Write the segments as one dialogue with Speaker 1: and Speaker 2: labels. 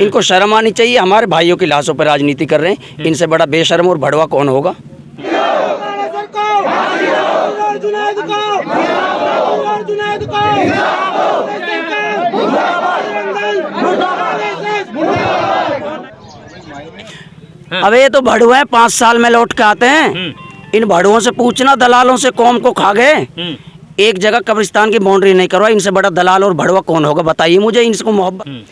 Speaker 1: इनको शर्म आनी चाहिए। हमारे भाइयों की लाशों पर राजनीति कर रहे हैं, इनसे बड़ा बेशर्म और भड़वा कौन होगा। अब ये तो भड़ुए हैं, 5 साल में लौट के आते हैं। इन भड़ुओं से पूछना, दलालों से कौम को खा गए। एक जगह कब्रिस्तान की बाउंड्री नहीं करवा, इनसे बड़ा दलाल और भड़वा कौन होगा बताइए मुझे। इनको मोहब्बत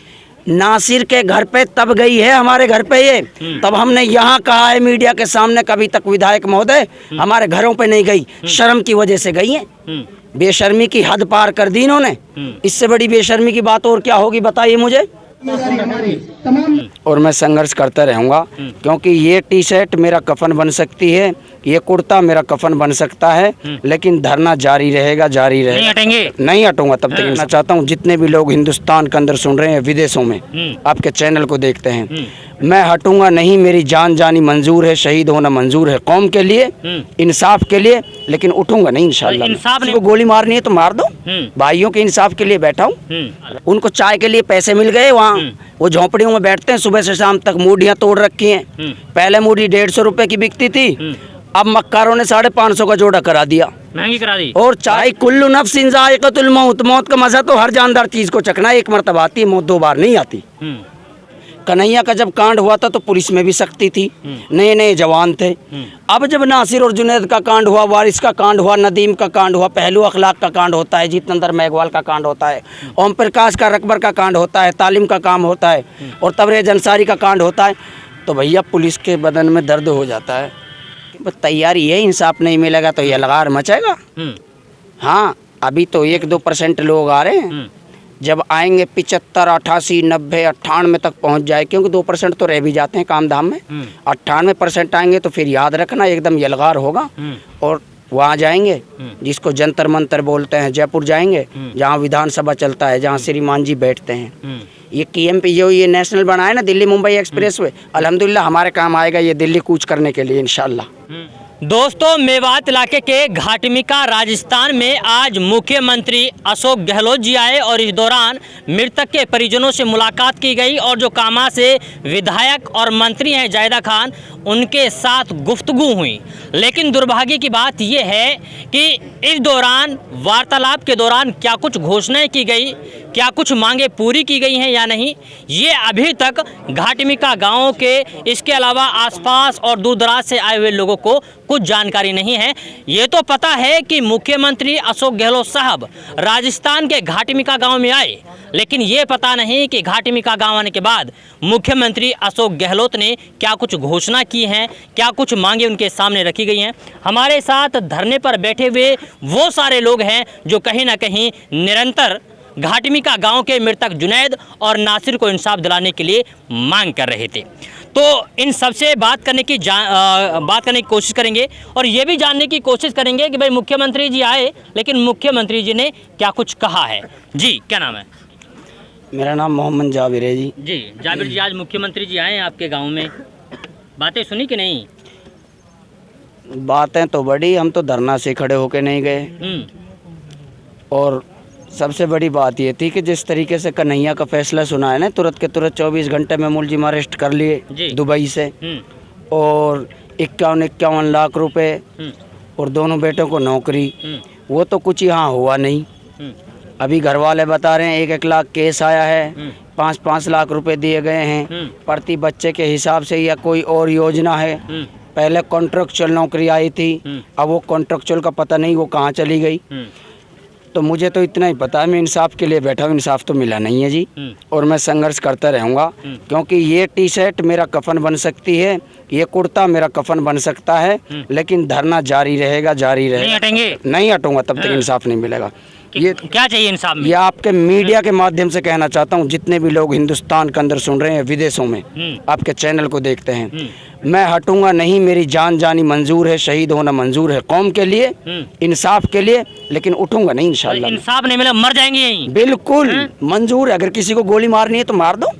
Speaker 1: नासिर के घर पे तब गई है, हमारे घर पे ये तब हमने यहाँ कहा है मीडिया के सामने, कभी तक विधायक महोदय हमारे घरों पे नहीं गई, शर्म की वजह से गई है। बेशर्मी की हद पार कर दी इन्होंने। इससे बड़ी बेशर्मी की बात और क्या होगी बताइए मुझे। और मैं संघर्ष करता रहूँगा, क्योंकि ये टी शर्ट मेरा कफन बन सकती है, ये कुर्ता मेरा कफन बन सकता है, लेकिन धरना जारी रहेगा, जारी रहेगा। नहीं हटेंगे, नहीं हटूंगा तब तक। मैं चाहता हूँ जितने भी लोग हिंदुस्तान के अंदर सुन रहे हैं, विदेशों में आपके चैनल को देखते हैं, मैं हटूंगा नहीं। मेरी जान जानी मंजूर है, शहीद होना मंजूर है कौम के लिए, इंसाफ के लिए, लेकिन उठूंगा नहीं इंशाल्लाह। इंसाफ को गोली मारनी है तो मार दो, भाइयों के इंसाफ के लिए बैठा हूँ। उनको चाय के लिए पैसे मिल गए, वहाँ वो झोंपड़ियों में बैठते हैं, सुबह से शाम तक मूढ़ियाँ तोड़ रखी हैं। पहले मूढ़ी 150 रुपए की बिकती थी, अब मक्कारों ने 550 का जोड़ा करा दिया, महंगी करा दी। और चाहे कुल्लू नफ्सिन ज़ाइक़तुल मौत, मौत का मजा तो हर जानदार चीज को चखना, एक मरतबा आती है, मौत 2 बार नहीं आती। कन्हैया का जब कांड हुआ था तो पुलिस में भी सख्ती थी, नए नए जवान थे। अब जब नासिर और जुनैद का कांड हुआ, वारिस का कांड हुआ, नदीम का कांड हुआ, पहलू अखलाक का कांड होता है, जितेंद्र मेघवाल का कांड होता है, ओम प्रकाश का रकबर का कांड होता है, तालीम का काम होता है, और तबरेज अंसारी का कांड होता है, तो भैया पुलिस के बदन में दर्द हो जाता है। तैयारी है, इंसाफ नहीं मिलेगा तो ये लगार मचेगा। हाँ, अभी तो 1-2% लोग आ रहे हैं, जब आएंगे 75, 88, 90, 98 तक पहुंच जाए, क्योंकि 2% तो रह भी जाते हैं काम धाम में। 98% आएंगे तो फिर याद रखना एकदम यलगार होगा। और वहाँ जाएंगे जिसको जंतर मंतर बोलते हैं, जयपुर जाएंगे जहाँ विधानसभा चलता है, जहाँ श्रीमान जी बैठते हैं। ये KMP जो ये नेशनल बना है ना, दिल्ली मुंबई एक्सप्रेस वे, अल्हम्दुलिल्लाह हमारे काम आएगा ये दिल्ली कूच करने के लिए इंशाल्लाह।
Speaker 2: दोस्तों, मेवात इलाके के घाटमिका राजस्थान में आज मुख्यमंत्री अशोक गहलोत जी आए और इस दौरान मृतक के परिजनों से मुलाकात की गई और जो कामा से विधायक और मंत्री हैं जायदा खान, उनके साथ गुफ्तगू हुई। लेकिन दुर्भाग्य की बात यह है कि इस दौरान वार्तालाप के दौरान क्या कुछ घोषणाएं की गई, क्या कुछ मांगे पूरी की गई हैं या नहीं, ये अभी तक घाटमिका गाँव के, इसके अलावा आसपास और दूर दराज से आए हुए लोगों को कुछ जानकारी नहीं है। ये तो पता है कि मुख्यमंत्री अशोक गहलोत साहब राजस्थान के घाटमिका गांव में आए, लेकिन ये पता नहीं कि घाटमिका गांव आने के बाद मुख्यमंत्री अशोक गहलोत ने क्या कुछ घोषणा की हैं, क्या कुछ मांगे उनके सामने रखी गई हैं। हमारे साथ धरने पर बैठे हुए वो सारे लोग हैं जो कहीं ना कहीं निरंतर घाटमिका गांव के मृतक जुनैद और नासिर को इंसाफ दिलाने के लिए मांग कर रहे थे। तो इन सबसे बात करने की कोशिश करेंगे और ये भी जानने की कोशिश करेंगे कि भाई मुख्यमंत्री जी आए, लेकिन मुख्यमंत्री जी ने क्या कुछ कहा है। जी, क्या नाम है?
Speaker 1: मेरा नाम मोहम्मद जाबिर है जी।
Speaker 2: जी जाबिर जी, आज मुख्यमंत्री जी आए हैं आपके गांव में, बातें सुनी कि नहीं?
Speaker 1: बातें तो बड़ी, हम तो धरना से खड़े होके नहीं गए। और सबसे बड़ी बात ये थी कि जिस तरीके से कन्हैया का फैसला सुना है ना, तुरंत के तुरंत 24 घंटे में मुलजिम अरेस्ट कर लिए दुबई से, और 51 लाख रुपए और दोनों बेटों को नौकरी, वो तो कुछ यहाँ हुआ नहीं। अभी घर वाले बता रहे हैं 1-1 लाख केस आया है, 5-5 लाख रुपए दिए गए हैं प्रति बच्चे के हिसाब से, या कोई और योजना है। पहले कॉन्ट्रेक्चुअल नौकरी आई थी, अब वो कॉन्ट्रेक्चुअल का पता नहीं वो कहाँ चली गई। तो मुझे तो इतना ही पता है, मैं इंसाफ के लिए बैठा हूँ, इंसाफ तो मिला नहीं है जी। और मैं संघर्ष करता रहूँगा, क्योंकि ये टी शर्ट मेरा कफन बन सकती है, ये कुर्ता मेरा कफन बन सकता है, लेकिन धरना जारी रहेगा, जारी रहेगा। नहीं हटेंगे, नहीं हटूंगा तब तक इंसाफ नहीं मिलेगा। ये क्या चाहिए इंसाफ में? ये आपके मीडिया के माध्यम से कहना चाहता हूँ, जितने भी लोग हिंदुस्तान के अंदर सुन रहे हैं, विदेशों में आपके चैनल को देखते हैं, मैं हटूंगा नहीं। मेरी जान जानी मंजूर है, शहीद होना मंजूर है कौम के लिए, इंसाफ के लिए, लेकिन उठूंगा नहीं इंशाल्लाह।
Speaker 2: इंसाफ नहीं मिला मर जाएंगे यहीं?
Speaker 1: बिल्कुल मंजूर है, अगर किसी को गोली मारनी है तो मार दो।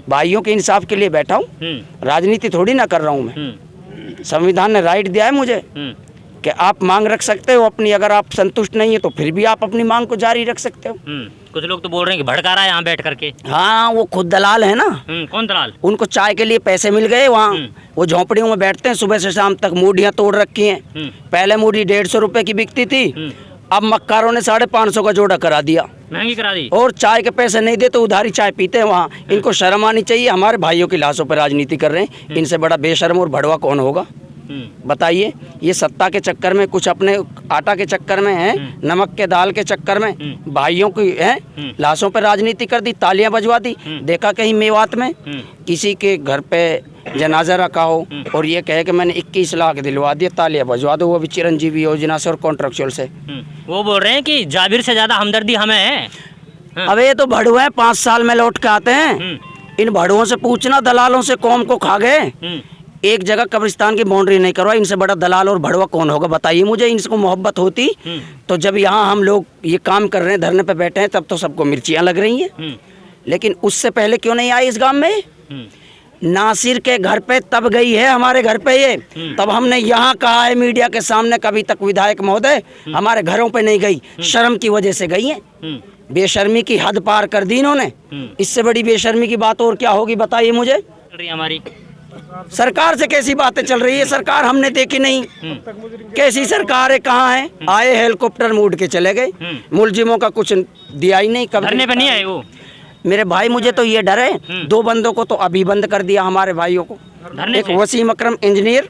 Speaker 1: भाइयों के इंसाफ के लिए बैठा हूँ, राजनीति थोड़ी ना कर रहा हूँ मैं। संविधान ने राइट दिया है मुझे कि आप मांग रख सकते हो अपनी, अगर आप संतुष्ट नहीं है तो फिर भी आप अपनी मांग को जारी रख सकते हो।
Speaker 2: कुछ लोग तो बोल रहे हैं कि भड़का रहा है यहाँ बैठ करके।
Speaker 1: हाँ, वो खुद दलाल है ना।
Speaker 2: कौन दलाल?
Speaker 1: उनको चाय के लिए पैसे मिल गए वहाँ, वो झोंपड़ियों में बैठते हैं, सुबह से शाम तक मूढ़ियाँ तोड़ रखी हैं। पहले मूढ़ी 150 रुपए की बिकती थी, अब मक्कारों ने 550 का जोड़ा करा दिया,
Speaker 2: महंगी करा दी।
Speaker 1: और चाय के पैसे नहीं दे तो उधारी चाय पीते हैं वहाँ। इनको शर्म आनी चाहिए, हमारे भाइयों की लाशों पर राजनीति कर रहे हैं। इनसे बड़ा बेशर्म और भड़वा कौन होगा बताइए। ये सत्ता के चक्कर में, कुछ अपने आटा के चक्कर में है, नमक के दाल के चक्कर में भाइयों की है लाशों पर राजनीति कर दी, तालियां बजवा दी। देखा कहीं मेवात में किसी के घर पे जनाजा रखा हो और ये कहे कि मैंने 21 लाख दिलवा दिए, तालियां बजवा दो, वो भी चिरंजीवी योजना से और कॉन्ट्रेक्चुअल से।
Speaker 2: वो बोल रहे हैं कि जाबिर से ज्यादा हमदर्दी हमें है।
Speaker 1: अब ये तो भड़ुआ है, 5 साल में लौट के आते हैं। इन भड़ुओं से पूछना, दलालों से कौम को खा गए, एक जगह कब्रिस्तान की बाउंड्री नहीं करवा। इनसे बड़ा दलाल और भड़वा कौन होगा बताइए मुझे। इनको मोहब्बत होती तो जब यहाँ हम लोग ये काम कर रहे हैं, धरने पे बैठे हैं, तब तो सबको मिर्चियाँ लग रही हैं, लेकिन उससे पहले क्यों नहीं आई इस गांव में? नासिर के घर पे तब गई है, हमारे घर पे ये, तब हमने यहाँ कहा है मीडिया के सामने, कभी तक विधायक महोदय हमारे घरों पे नहीं गई, शर्म की वजह से गई है। बेशर्मी की हद पार कर दी इन्होंने। इससे बड़ी बेशर्मी की बात और क्या होगी बताइए मुझे।
Speaker 2: हमारी
Speaker 1: सरकार से कैसी बातें चल रही है? सरकार हमने देखी नहीं, कैसी सरकार है, कहाँ है? आए हेलीकॉप्टर में उड़ के चले गए, मुलजिमों का कुछ दिया ही नहीं। कभी
Speaker 2: धरने पे नहीं आए वो
Speaker 1: मेरे भाई। मुझे तो ये डर है, 2 बंदों को तो अभी बंद कर दिया हमारे भाइयों को। एक वसीम अकरम इंजीनियर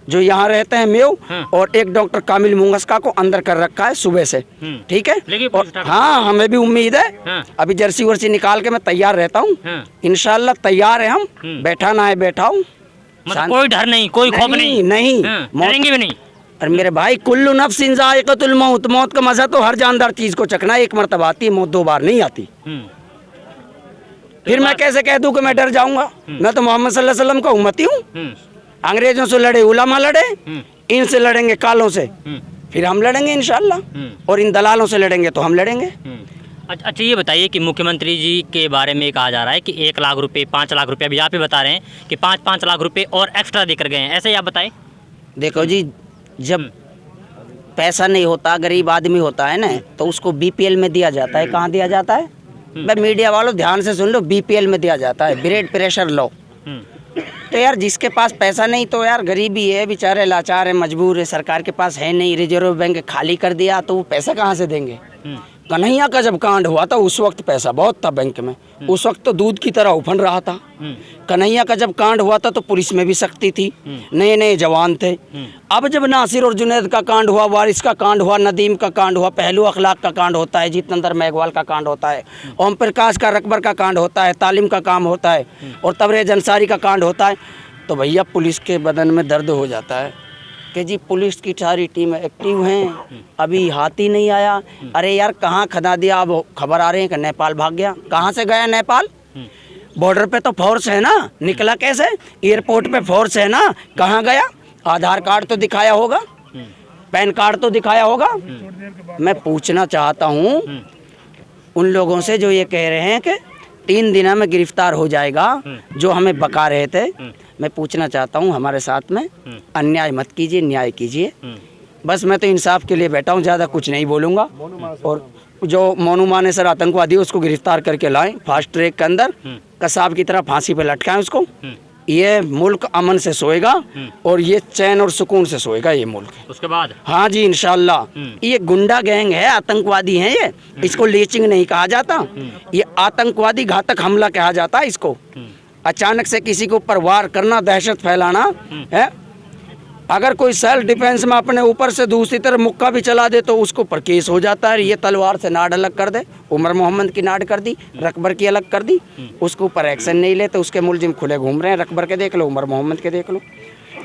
Speaker 1: जो यहाँ रहते हैं मेव, और एक डॉक्टर कामिल मुंगस्का को अंदर कर रखा है सुबह से, ठीक है। और हाँ, हमें भी उम्मीद है, अभी जर्सी वर्सी निकाल के मैं तैयार रहता हूँ, इंशाल्लाह तैयार है हम, बैठा ना है बैठा हूँ।
Speaker 2: मतलब कोई डर नहीं, कोई खौफ नहीं,
Speaker 1: नहीं
Speaker 2: मरेंगे भी नहीं।
Speaker 1: और मेरे भाई, कुल्लु नफ्सिन ज़ाइक़तुल मौत, मौत का मजा तो हर जानदार चीज को चखना, एक मर्तबा आती है मौत, 2 बार नहीं आती। फिर मैं कैसे कह दूं कि मैं डर जाऊंगा? मैं तो मोहम्मद सल्लल्लाहु अलैहि वसल्लम का उम्मती हूँ। अंग्रेजों से लड़े उलमा लड़े, इनसे लड़ेंगे कालों से, फिर हम लड़ेंगे इंशाल्लाह, और इन दलालों से लड़ेंगे तो हम लड़ेंगे।
Speaker 2: अच्छा, ये बताइए कि मुख्यमंत्री जी के बारे में कहा जा रहा है कि 1 लाख रुपए, 5 लाख रुपए, अभी आप ही बता रहे हैं कि 5-5 लाख रुपए और एक्स्ट्रा देकर गए हैं, ऐसे ही आप बताएं।
Speaker 1: देखो जी, जब पैसा नहीं होता, गरीब आदमी होता है ना, तो उसको बीपीएल में दिया जाता है। कहाँ दिया जाता है? मैं मीडिया वालों ध्यान से सुन लो, बीपीएल में दिया जाता है, ब्लड प्रेशर लो। तो यार जिसके पास पैसा नहीं, तो यार गरीबी है, बेचारे लाचार है, मजबूर है, सरकार के पास है नहीं, रिजर्व बैंक खाली कर दिया, तो वो पैसा कहाँ से देंगे? कन्हैया का जब कांड हुआ था उस वक्त पैसा बहुत था बैंक में, उस वक्त तो दूध की तरह उफन रहा था। कन्हैया का जब कांड हुआ था तो पुलिस में भी सख्ती थी, नए नए जवान थे। अब जब नासिर और जुनैद का कांड हुआ, वारिस का कांड हुआ, नदीम का कांड हुआ, पहलू अखलाक का कांड होता है, जितेंद्र मेघवाल का कांड होता है, ओम प्रकाश का रकबर का कांड होता है, तालीम का काम होता है, और तबरेज अंसारी का कांड होता है, तो भैया पुलिस के बदन में दर्द हो जाता है कि जी पुलिस की सारी टीम एक्टिव हैं, अभी हाथी नहीं आया। अरे यार कहाँ खदा दिया? अब खबर आ रही है कि नेपाल भाग गया। कहाँ से गया नेपाल? बॉर्डर पे तो फोर्स है ना, निकला कैसे? एयरपोर्ट पे फोर्स है ना, कहाँ गया? आधार कार्ड तो दिखाया होगा, पैन कार्ड तो दिखाया होगा। मैं पूछना चाहता हूँ उन लोगों से जो ये कह रहे हैं कि 3 दिन में गिरफ्तार हो जाएगा, जो हमें बका रहे थे। मैं पूछना चाहता हूँ हमारे साथ में अन्याय मत कीजिए, न्याय कीजिए। बस मैं तो इंसाफ के लिए बैठा हूँ, ज़्यादा कुछ नहीं बोलूँगा। और जो मोनू मानेसर आतंकवादी उसको गिरफ्तार करके लाएं फास्ट ट्रैक के अंदर, कसाब की तरह फांसी पे लटकाएं उसको। ये मुल्क अमन से सोएगा और ये चैन और सुकून से सोएगा ये मुल्क।
Speaker 2: उसके बाद हाँ
Speaker 1: जी इंशाल्लाह। ये गुंडा गैंग है, आतंकवादी है ये, इसको लीचिंग नहीं कहा जाता, ये आतंकवादी घातक हमला कहा जाता है इसको। अचानक से किसी के ऊपर वार करना, दहशत फैलाना है। अगर कोई सेल्फ डिफेंस में अपने ऊपर से दूसरी तरफ मुक्का भी चला दे तो उसको पर केस हो जाता है। ये तलवार से नाड़ अलग कर दे, उमर मोहम्मद की नाड़ कर दी, रकबर की अलग कर दी, उसके ऊपर एक्शन नहीं लेते, उसके मुलजिम खुले घूम रहे हैं। रकबर के देख लो, उमर मोहम्मद के देख लो।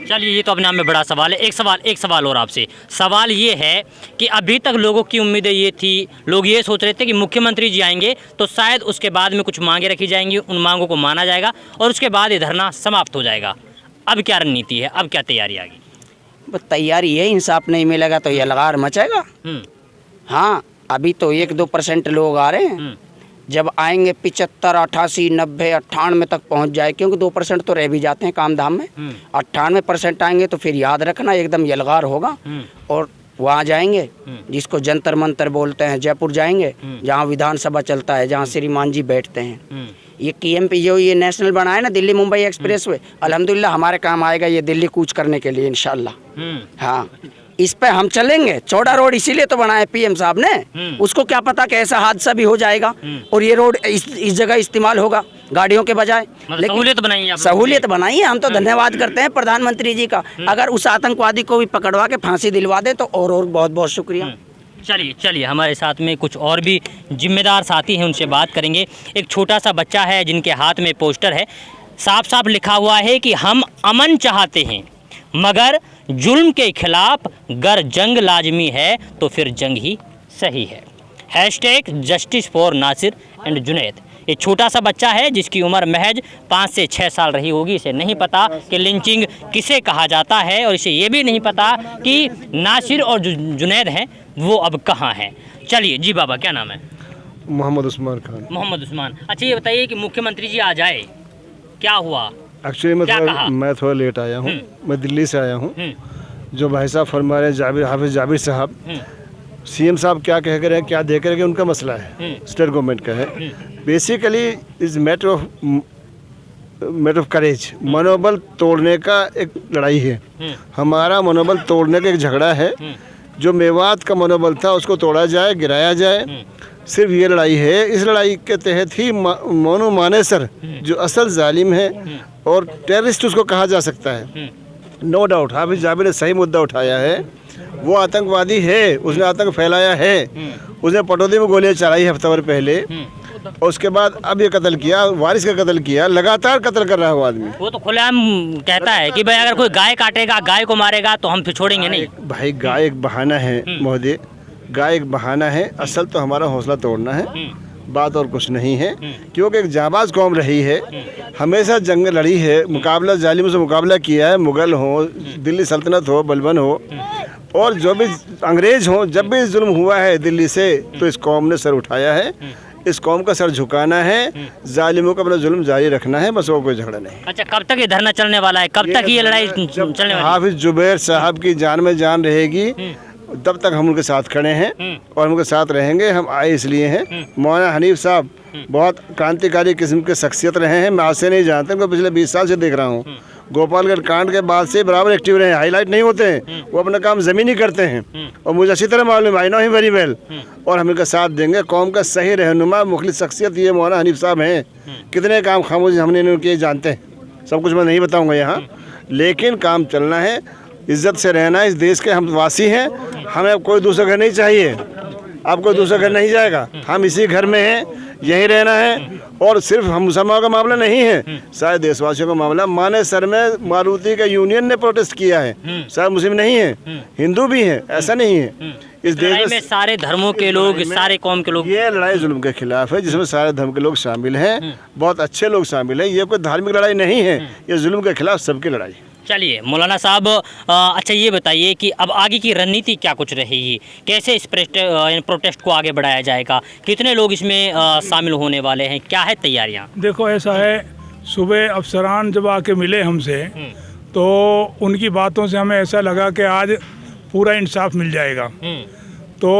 Speaker 2: चलिए, ये तो अपने आप में बड़ा सवाल है। एक सवाल और आपसे। सवाल ये है कि अभी तक लोगों की उम्मीदें ये थी, लोग ये सोच रहे थे कि मुख्यमंत्री जी आएंगे तो शायद उसके बाद में कुछ मांगे रखी जाएंगी, उन मांगों को माना जाएगा और उसके बाद ये धरना समाप्त हो जाएगा। अब क्या रणनीति है, अब क्या तैयारी आगी?
Speaker 1: बस तैयारी है, इंसाफ नहीं मिलेगा तो ये लगार मचेगा। हाँ, अभी तो 1-2% लोग आ रहे हैं, जब आएंगे 75, 88, 90, 98 तक पहुंच जाए, क्योंकि 2% तो रह भी जाते हैं काम धाम में। 98% आएंगे तो फिर याद रखना एकदम यलगार होगा। और वहाँ जाएंगे जिसको जंतर मंतर बोलते हैं, जयपुर जाएंगे जहाँ विधानसभा चलता है, जहाँ श्रीमान जी बैठते हैं। ये KMP जो ये नेशनल बना है ना, दिल्ली मुंबई एक्सप्रेस वे, अल्हम्दुलिल्लाह हमारे काम आएगा ये दिल्ली कूच करने के लिए इंशाल्लाह। हाँ, इस पे हम चलेंगे। चौड़ा रोड इसीलिए तो बनाया PM साहब ने, उसको क्या पता कि ऐसा हादसा भी हो जाएगा और ये रोड इस जगह इस्तेमाल होगा गाड़ियों के बजाय। लेकिन सहूलियत बनाई है, हम तो धन्यवाद करते हैं प्रधानमंत्री जी का। अगर उस आतंकवादी को भी पकड़वा के फांसी दिलवा दे तो और बहुत बहुत शुक्रिया।
Speaker 2: चलिए हमारे साथ में कुछ और भी जिम्मेदार साथी हैं, उनसे बात करेंगे। एक छोटा सा बच्चा है जिनके हाथ में पोस्टर है, साफ साफ लिखा हुआ है कि हम अमन चाहते हैं मगर जुल्म के खिलाफ गर जंग लाजमी है तो फिर जंग ही सही है। #Justice for Nasir and Junaid. ये छोटा सा बच्चा है जिसकी उम्र महज 5 से 6 साल रही होगी। इसे नहीं पता कि लिंचिंग किसे कहा जाता है और इसे ये भी नहीं पता कि नासिर और जुनैद हैं वो अब कहाँ हैं। चलिए जी बाबा, क्या नाम है?
Speaker 3: मोहम्मद उस्मान खान।
Speaker 2: मोहम्मद उस्मान। अच्छा ये बताइए कि मुख्यमंत्री जी आ जाए, क्या हुआ?
Speaker 3: एक्चुअली मैं थोड़ा लेट आया हूँ, मैं दिल्ली से आया हूँ। जो भाई साहब फरमा रहे हैं हाफिज जाबिर साहब, CM साहब क्या कह रहे हैं, क्या देख रहे हैं, उनका मसला है, स्टेट गवर्नमेंट का है। Basically is matter of courage, मनोबल तोड़ने का एक लड़ाई है। हमारा मनोबल तोड़ने का एक झगड़ा है। जो मेवात का मनोबल था उसको तोड़ा जाए, गिराया जाए, सिर्फ ये लड़ाई है। इस लड़ाई के तहत ही मोनू मानेसर जो असल जालिम है और टेररिस्ट उसको कहा जा सकता है, नो डाउट। हाफिज जाबिर ने सही मुद्दा उठाया है, वो आतंकवादी है, उसने आतंक फैलाया है। उसने पटौदी में गोलियां चलाई हफ्ता भर पहले और उसके बाद अब ये कत्ल किया, वारिस का कत्ल किया, लगातार कत्ल कर रहा है वो आदमी।
Speaker 2: वो तो खुलेआम कहता है कि भाई अगर कोई गाय काटेगा, गाय को मारेगा तो हम फिर छोड़ेंगे नहीं।
Speaker 3: भाई गाय एक बहाना है महोदय, गाय एक बहाना है। असल तो हमारा हौसला तोड़ना है, बात और कुछ नहीं है। क्योंकि एक जाबाज कौम रही है, हमेशा जंग लड़ी है, मुकाबला जालिमों से मुकाबला किया है। मुगल हो, दिल्ली सल्तनत हो, बलबन हो और जो भी अंग्रेज हो, जब भी जुल्म हुआ है दिल्ली से तो इस कौम ने सर उठाया है। इस कौम का सर झुकाना है, जालिमों का अपना जुल्म जारी रखना है, बस और कोई झगड़ा नहीं।
Speaker 2: अच्छा, कब तक ये धरना चलने वाला है? कब तक ये लड़ाई चलने वाली है?
Speaker 3: हाफिज जुबैर साहब की जान में जान रहेगी तब तक हम उनके साथ खड़े हैं और उनके साथ रहेंगे। हम आए इसलिए हैं, मौलाना हनीफ साहब बहुत क्रांतिकारी किस्म के शख्सियत रहे हैं। मैं आज से नहीं जानता, उनको पिछले 20 साल से देख रहा हूँ। गोपालगढ़ कांड के बाद से बराबर एक्टिव रहे हैं, हाईलाइट नहीं होते हैं, वो अपना काम ज़मीनी करते हैं और मुझे अच्छी तरह मालूम है, I know him very well. और हम इनका साथ देंगे। कौम का सही रहनुमा मुखलिस शख्सियत ये मौलाना हनीफ साहब हैं। कितने काम खामोश हमने इनके जानते हैं, सब कुछ मैं नहीं बताऊँगा यहाँ, लेकिन काम चलना है, इज्जत से रहना है। इस देश के हम वासी हैं, हमें अब कोई दूसरा घर नहीं चाहिए। अब कोई दूसरा घर नहीं जाएगा, हम इसी घर में हैं, यहीं रहना है। और सिर्फ हम मुसलमानों का मामला नहीं है, सारे देशवासियों का मामला। मानेसर में मारुति का यूनियन ने प्रोटेस्ट किया है, सारे मुस्लिम नहीं है, हिंदू भी हैं, ऐसा नहीं है। इस देश में
Speaker 2: सारे धर्मों के लोग, सारे कौम के लोग,
Speaker 3: ये लड़ाई जुल्म के खिलाफ है, जिसमें सारे धर्म के लोग शामिल हैं, बहुत अच्छे लोग शामिल हैं। ये कोई धार्मिक लड़ाई नहीं है, ये जुल्म के खिलाफ सबकी लड़ाई।
Speaker 2: चलिए मौलाना साहब, अच्छा ये बताइए कि अब आगे की रणनीति क्या कुछ रहेगी, कैसे इस प्रोटेस्ट को आगे बढ़ाया जाएगा, कितने लोग इसमें शामिल होने वाले हैं, क्या है तैयारियां?
Speaker 4: देखो ऐसा है, सुबह अफसरान जब आके मिले हमसे तो उनकी बातों से हमें ऐसा लगा कि आज पूरा इंसाफ मिल जाएगा। तो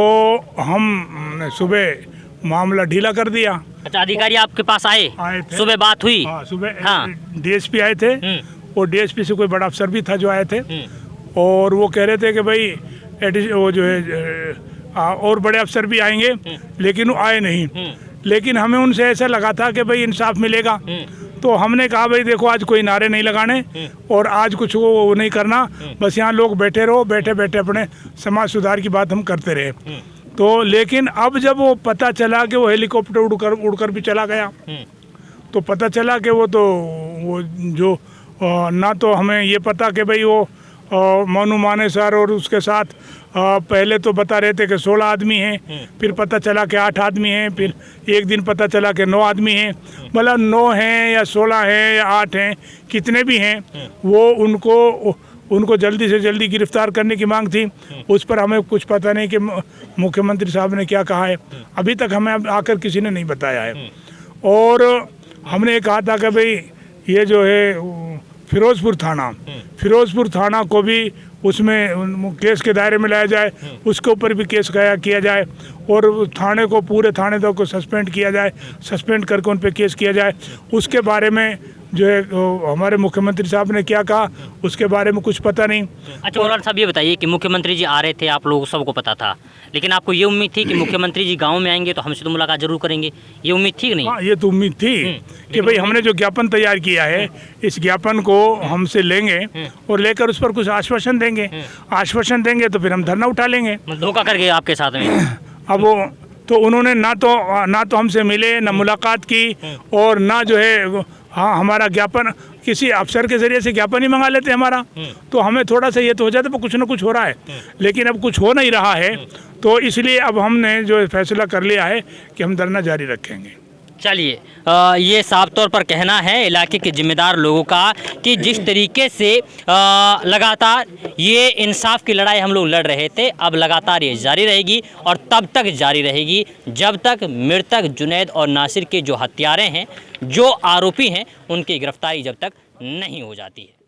Speaker 4: हम सुबह मामला ढीला कर दिया।
Speaker 2: अच्छा, अधिकारी आपके पास आए थे? सुबह बात हुई?
Speaker 4: हाँ, सुबह DSP आए थे और DSP से कोई बड़ा अफसर भी था जो आए थे और वो कह रहे थे कि भाई वो जो है और बड़े अफसर भी आएंगे, लेकिन वो आए नहीं। लेकिन हमें उनसे ऐसा लगा था कि भाई इंसाफ मिलेगा। तो हमने कहा भाई देखो, आज कोई नारे नहीं लगाने और आज कुछ वो नहीं करना, बस यहाँ लोग बैठे रहो, बैठे बैठे अपने समाज सुधार की बात हम करते रहे। तो लेकिन अब जब वो पता चला कि वो हेलीकॉप्टर उड़कर भी चला गया, तो पता चला कि वो जो ना तो हमें ये पता कि भाई वो मोनू मानेसर और उसके साथ पहले तो बता रहे थे कि 16 आदमी हैं, फिर पता चला कि 8 आदमी हैं, फिर एक दिन पता चला कि 9 आदमी हैं। मतलब 9 हैं या 16 हैं या 8 हैं, कितने भी हैं, वो उनको उनको जल्दी से जल्दी गिरफ्तार करने की मांग थी। उस पर हमें कुछ पता नहीं कि मुख्यमंत्री साहब ने क्या कहा है, अभी तक हमें आकर किसी ने नहीं बताया है। और हमने कहा था कि भाई ये जो है फिरोजपुर थाना को भी उसमें केस के दायरे में लाया जाए, उसके ऊपर भी केस किया जाए और थाने को, पूरे थानेदार को सस्पेंड किया जाए, सस्पेंड करके उन पर केस किया जाए। उसके बारे में जो है हमारे मुख्यमंत्री साहब ने क्या कहा उसके बारे में कुछ पता नहीं।
Speaker 2: अच्छा मोराल साहब, ये बताइए कि मुख्यमंत्री जी आ रहे थे, आप लोगों सबको पता था, लेकिन आपको ये उम्मीद थी कि मुख्यमंत्री जी गांव में आएंगे तो हमसे तो मुलाकात जरूर करेंगे, ये उम्मीद थी कि नहीं?
Speaker 4: हाँ, ये तो उम्मीद थी कि भाई हमने जो ज्ञापन तैयार किया है इस ज्ञापन को हमसे लेंगे और लेकर उस पर कुछ आश्वासन देंगे। आश्वासन देंगे तो फिर हम धरना उठा लेंगे।
Speaker 2: धोखा कर गए आपके साथ में।
Speaker 4: अब वो तो उन्होंने ना तो हमसे मिले, ना मुलाकात की और ना जो है हाँ हमारा ज्ञापन किसी अफसर के जरिए से ज्ञापन ही मंगा लेते हमारा, तो हमें थोड़ा सा ये तो हो जाता है कुछ ना कुछ हो रहा है, लेकिन अब कुछ हो नहीं रहा है। तो इसलिए अब हमने जो फैसला कर लिया है कि हम धरना जारी रखेंगे।
Speaker 2: चलिए, ये साफ तौर पर कहना है इलाके के जिम्मेदार लोगों का कि जिस तरीके से लगातार ये इंसाफ की लड़ाई हम लोग लड़ रहे थे, अब लगातार ये जारी रहेगी और तब तक जारी रहेगी जब तक मृतक जुनैद और नासिर के जो हत्यारे हैं, जो आरोपी हैं, उनकी गिरफ्तारी जब तक नहीं हो जाती है।